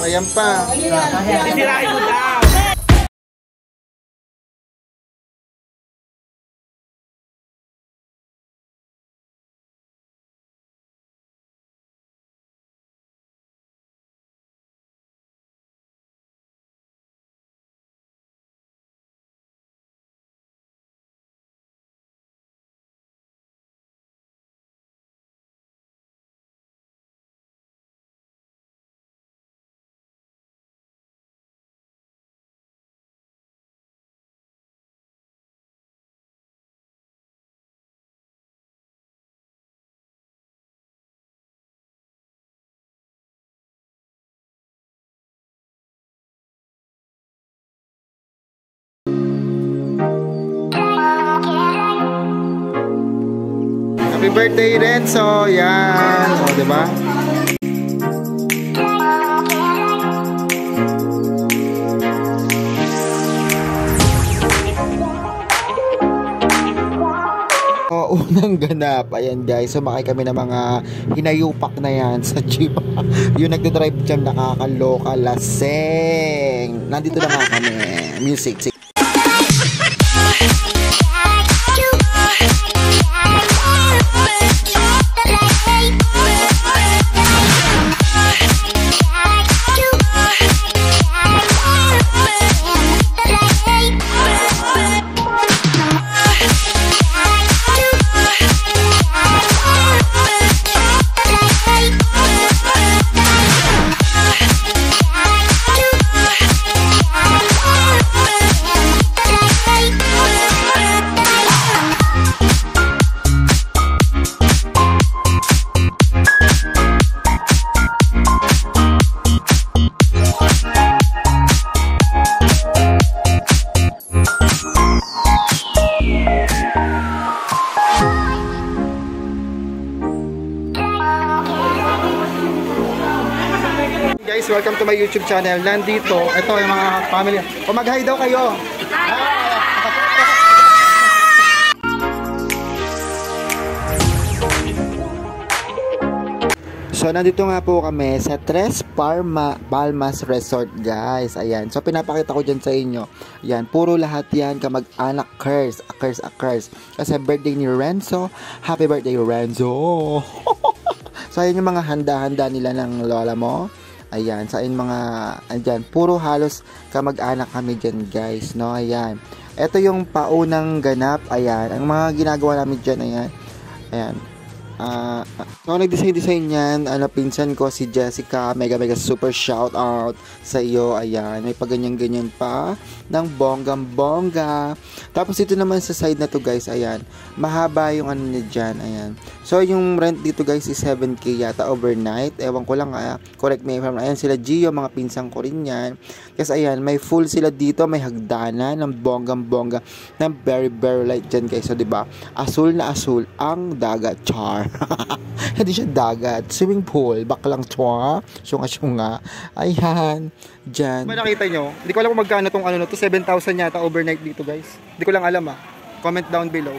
Ayan pa. Isirain mo daw. Happy birthday, Renzo! Yan! O, diba? O, unang ganap. Ayan guys, sumakay kami ng mga hinayupak na yan sa jeep. Yung nagdadrive dyan, nakakaloka, laseng. Nandito na nga kami. Music. Guys, welcome to my YouTube channel. Nandito, ito yung mga family. O mag-hi daw kayo. So, nandito nga po kami sa Tres Palmas Resort, guys. Ayan. So, pinapakita ko dyan sa inyo. Ayan. Puro lahat yan kamag-anak curse. A curse. Kasi birthday ni Renzo. Happy birthday, Renzo. So, ayan yung mga handa-handa nila ng lola mo. Ayan, sa mga, andyan, puro halos kamag-anak kami dyan, guys, no, ayan. Ito yung paunang ganap, ayan, ang mga ginagawa namin dyan, ayan. So, nag-design yan, pinsan ko, si Jessica, mega super shout out sa iyo, ayan, may paganyan-ganyan pa, ng bonggang-bongga. Tapos, ito naman sa side na to, guys, ayan, mahaba yung ano niya dyan, ayan. So, yung rent dito, guys, is 7K yata overnight, ewan ko lang, correct me if I'm wrong. Ayan, sila Gio, mga pinsang ko rin yan. Kasi, ayan, may full sila dito, may hagdanan, ng bonggang-bongga, ng very light dyan, guys. So, diba, asul na asul ang dagat, char. Hindi siya dagat, swimming pool, baklang chwa, syunga. Ayan, dyan. Kung nakita nyo, hindi ko alam kung magkano tong ano to, 7,000 yata overnight dito, guys. Hindi ko lang alam comment down below.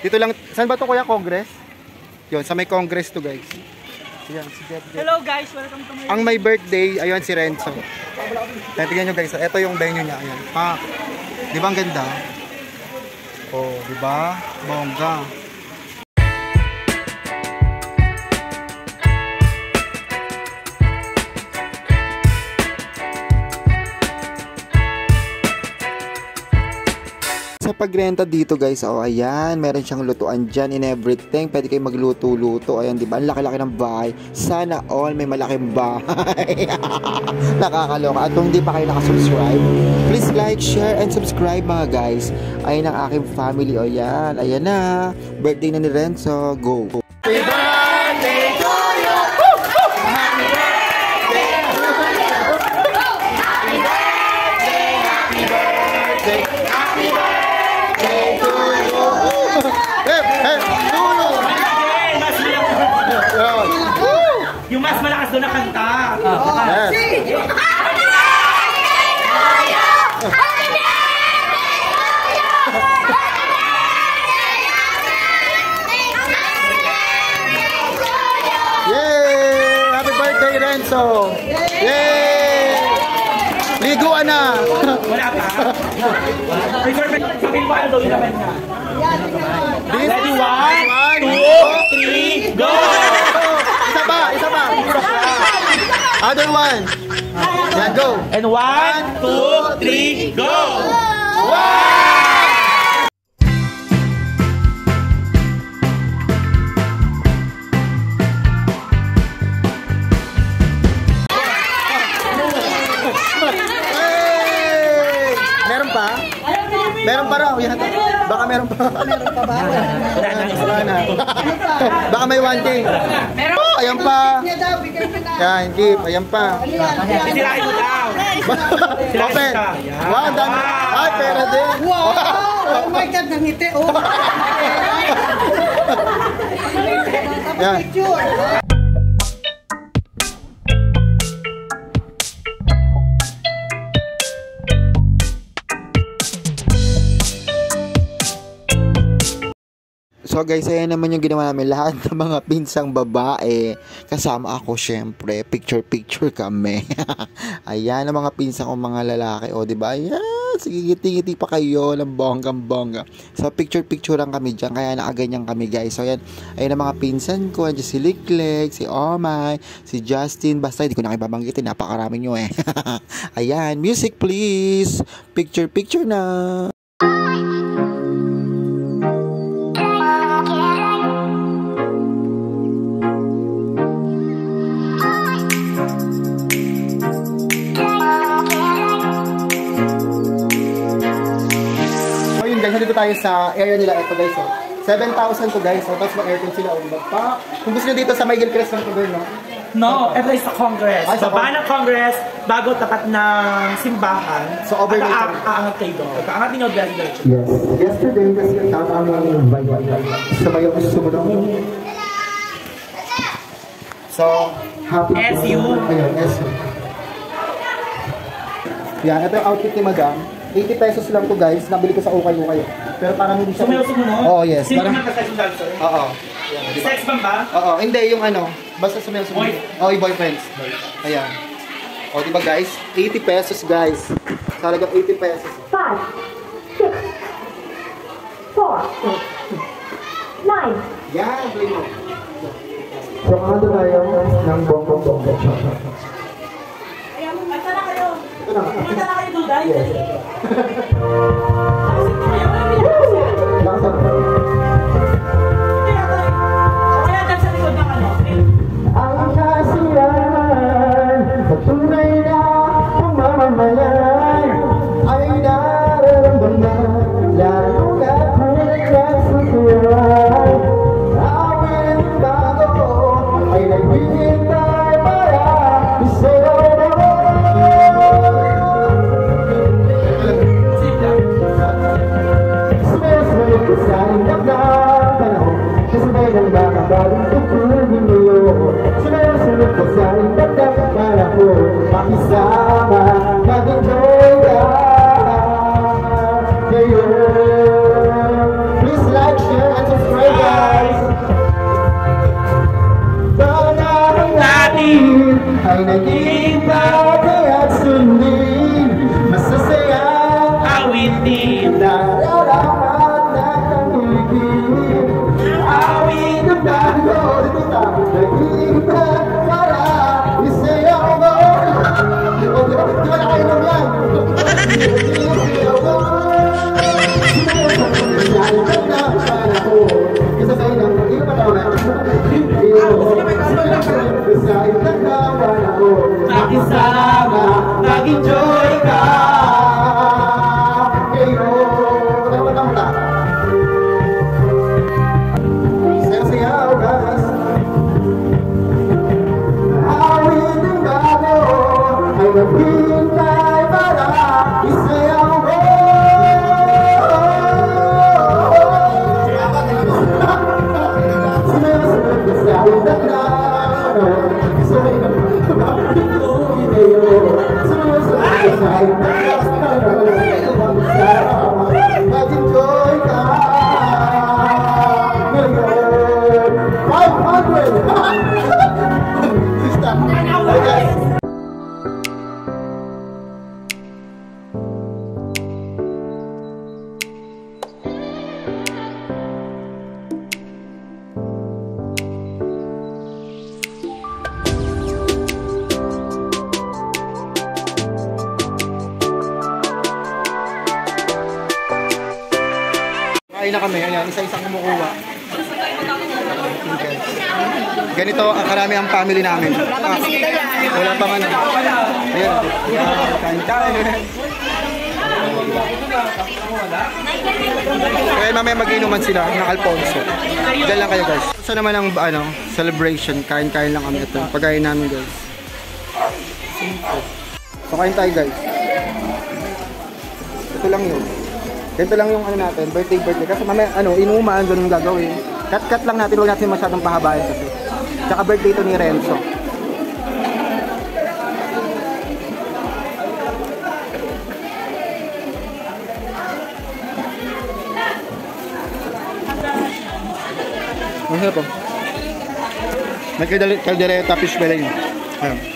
Dito lang, saan ba to kuya, Congress? Yun, sa may Congress to, guys. Ayan, si Jet. Hello guys, welcome to my... Ang may birthday, ayun si Renzo. Ayan, tignan nyo guys, ito yung venue niya, ayan. Di ba ang ganda? Oh, di ba? Bongga. Sa pagrenta dito, guys, ayan, meron siyang lutuan dyan in everything. Pwede kayo magluto-luto. Ayan, diba? Ang laki-laki ng bahay. Sana all may malaking bahay. Nakakaloka. At kung hindi pa kayo nakasubscribe, please like, share, and subscribe, mga guys. Ayan ang aking family. O yan, ayan na. Birthday na ni Renzo. Go! Happy birthday to you! Happy birthday! Happy birthday! Happy birthday! Happy birthday! Yung mas malakas doon na kanta. Yay! Happy birthday, Renzo! Yay! Wala pa. Record mo. Sabihin mo ano daw yung laban niya. Ready? 1, 2, 3, go! Isa pa. Other one. Yan, go. And 1, 2, 3, go! Wow! Meron pa raw. Yan. Baka meron pa. Meron pa ba? Wala na. Baka may one thing. Oh, ayan pa. Yan, keep. Ayan pa. Sisirain mo daw. Open. Wow, dami. Ay, pera din. Wow! Oh my God, nangiti. Oh. Yan. So guys, ayan naman yung ginawa namin. Lahat ng mga pinsang babae. Kasama ako syempre. Picture kami. Ayan ang mga pinsang kong mga lalaki. O diba? Ayan. Sige, ngiti-ngiti pa kayo ng bonggang-bongga. So picture lang kami dyan. Kaya nakaganyan kami guys. So ayan. Ayan ang mga pinsan ko. Andiyan si Liklik, si Omay, si Justin. Basta hindi ko na kayo babanggitin. Napakarami nyo eh. Ayan. Music please. Picture na. Dito tayo sa area nila. Ito guys, oh. 7,000 to guys. So, tapos may aircon sila. Pa. Kung gusto nyo dito sa Miguel Crest ng Tuber, no? No, ito ay sa Congress. Ay, sa Baba ng Congress, bago tapat ng simbahan. So, overnight. Aangat kayo doon. Aangat ninyo dahil dito. Yes. Yesterday, kasi tama ang vibe. Sa mayo kasi sumunod. So, happy. SU. Ayun, SU. Yan, ito yung outfit ni Madam. 80 pesos lang to guys. Nabili ko sa ukay-ukay. Pero parang hindi siya... Sumunod? Oo, yes. Sino Parang... naman kasayang dancer? Oo. Sex bomb ba? Oo, hindi. Yung ano, basta sumunod. Oo, yung boyfriends. Ayan. O, diba guys? 80 pesos guys. Talagang 80 pesos. 5, 6, 4, 9. Yan, play mo. So, ano tayo ng bongga-bongga. Ayan, asa na kayo? Ito na. Asa na kayo, Duday? Yes. Lakas ako. Kaya dyan sa likod ng ano? Ang kasiyahan sa tunay na pamamamalay ay nararamdaman lalo na kung nagsusuway. Awin bago ay nagbihintay para isayaw na sumayaw ko sa inang na panahon kasabay ng mga bagong tugtugin ngayon. Sumayaw ko sa inang na panahon makisama mag-enjoy ka ngayon. Please like, share, and subscribe guys. Panahon natin ay naging bagay at sundin masasayang Awitin. nararapat na tanggigin. Awit ng bago dito tayo nag-iingat para isayaw mo. O, di ba nakainom yan? Isayaw mo. Sumayaw ka na para ko kasabay ng hindi pa daw na isayaw ka na para ko makisama mag-enjoy ka ngayon. Tama. Sayaw guys. Awit ng bago ay naghihintay para isayaw mo. Sumayaw ka sa utak na sumayaw ka sa mag-enjoy ka ngayon. 500! Stop. Bye guys. Kain na kami. Ayan, isa-isang kumukuha. Ganito karami ang family namin. Wala pang ano. Ayan. Kaya mamaya mag-inuman sila ng Alfonso. Diyan lang kayo guys. Sa naman ang celebration. Kain-kain lang kami ito. Pagkain namin guys. So kain tayo guys. Ito lang yun. Ganito lang yung natin, birthday. Kasi mamaya, inuman, doon yung gagawin. Cut lang natin, huwag natin masyadong pahabayan kasi. Tsaka birthday ito ni Renzo. Masarap po. May kaldereta fish fillet. Ayan.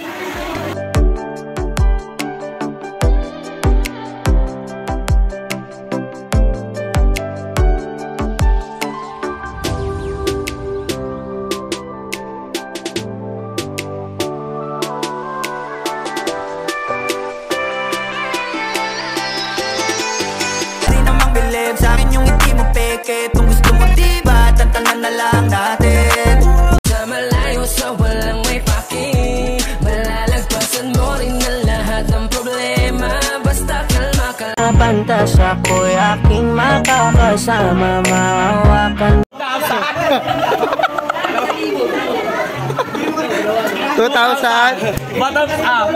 Sa akin yung hindi mo peke. Kung gusto mo diba, tantanan na lang natin. Sa malayo, sa walang may paki, malalagpasan mo rin na lahat ng problema. Basta kalma ka. Pantas ako'y aking makakasama, mahawakan. 2,000. Bottoms up.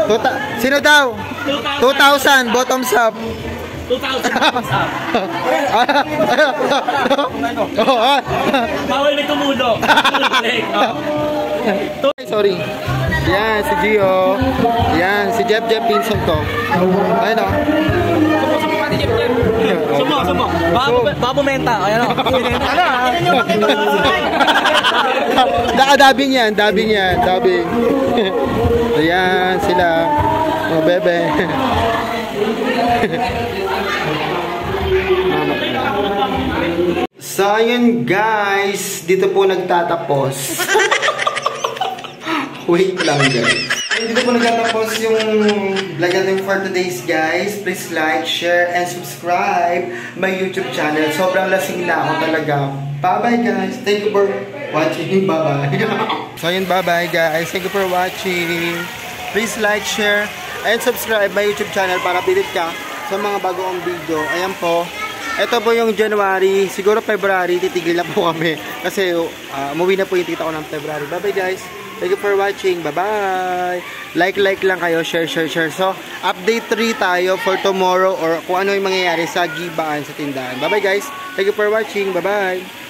Sino daw? 2,000. Bottoms up. 2,000 bottoms up. Bawal may tumulo. Sorry. Yan, si Gio. Yan, si Jeff Pinson ko. Ayun o. Sumo. Babo menta. Ayan o. Nakadabing yan. Dabing. Ayan, sila. Oh, bebe. So, ayun guys. Dito po nagtatapos. Wait lang guys. Dito po nagtatapos yung vlog natin for today's guys. Please like, share, and subscribe my YouTube channel. Sobrang lasing na ako talaga. Bye-bye guys. Thank you for watching. Bye-bye. So, ayun, bye-bye guys. Thank you for watching. Please like, share, and subscribe my YouTube channel para updated ka sa mga bagong video. Ayan po. Ito po yung January. Siguro February, titigil na po kami. Kasi umuwi na po yung tita ko ng February. Bye-bye guys. Thank you for watching. Bye-bye. Like lang kayo. Share. So, update 3 tayo for tomorrow or kung ano yung mangyayari sa gibaan sa tindahan. Bye-bye guys. Thank you for watching. Bye-bye.